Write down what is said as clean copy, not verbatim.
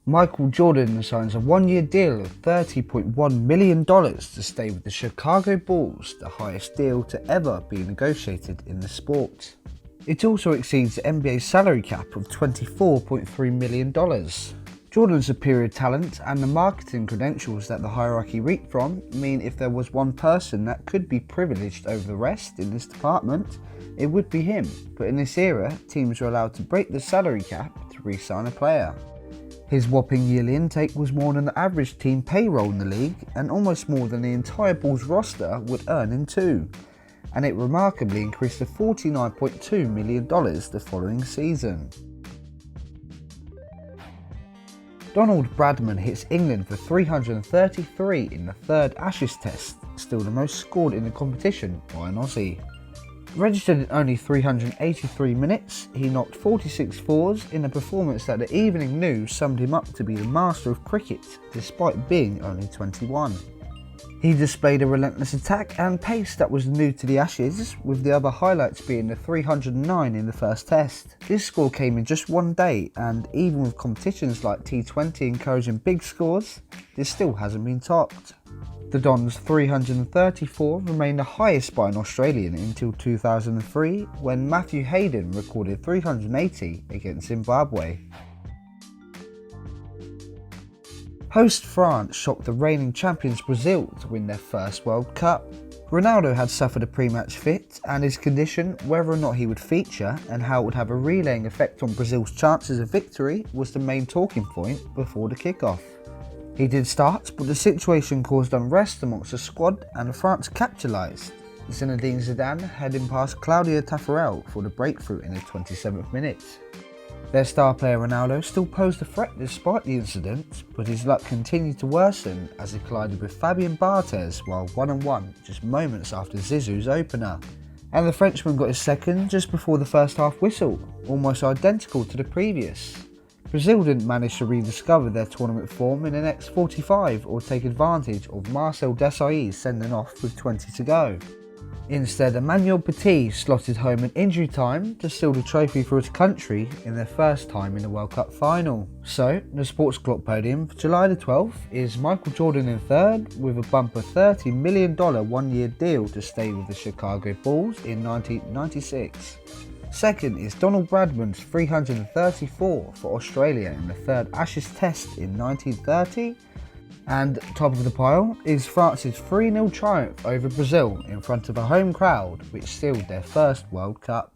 Michael Jordan signs a one-year deal of $30.1 million to stay with the Chicago Bulls, the highest deal to ever be negotiated in the sport. It also exceeds the NBA's salary cap of $24.3 million. Jordan's superior talent and the marketing credentials that the hierarchy reap from mean if there was one person that could be privileged over the rest in this department, it would be him. But in this era, teams are allowed to break the salary cap to re-sign a player. His whopping yearly intake was more than the average team payroll in the league and almost more than the entire Bulls roster would earn in two, and it remarkably increased to $49.2 million the following season. Donald Bradman hits England for 333 in the third Ashes test, still the most scored in the competition by an Aussie. Registered in only 383 minutes, he knocked 46 fours in a performance that the Evening News summed him up to be the master of cricket, despite being only 21. He displayed a relentless attack and pace that was new to the Ashes, with the other highlights being the 309 in the first test. This score came in just one day, and even with competitions like T20 encouraging big scores, this still hasn't been topped. The Don's 334 remained the highest by an Australian until 2003, when Matthew Hayden recorded 380 against Zimbabwe. Host France shocked the reigning champions Brazil to win their first World Cup. Ronaldo had suffered a pre-match fit, and his condition, whether or not he would feature and how it would have a relaying effect on Brazil's chances of victory, was the main talking point before the kickoff. He did start, but the situation caused unrest amongst the squad and France capitalised. Zinedine Zidane heading past Claudio Taffarel for the breakthrough in the 27th minute. Their star player Ronaldo still posed a threat despite the incident, but his luck continued to worsen as he collided with Fabien Barthez while 1-on-1 just moments after Zizou's opener. And the Frenchman got his second just before the first half whistle, almost identical to the previous. Brazil didn't manage to rediscover their tournament form in the next 45 or take advantage of Marcel Desailly's sending off with 20 to go. Instead, Emmanuel Petit slotted home in injury time to steal the trophy for his country in their first time in the World Cup final. So, the Sports Clock podium for July the 12th is Michael Jordan in third with a bumper $30 million one-year deal to stay with the Chicago Bulls in 1996. Second is Donald Bradman's 334 for Australia in the third Ashes test in 1930. And top of the pile is France's 3-0 triumph over Brazil in front of a home crowd which sealed their first World Cup.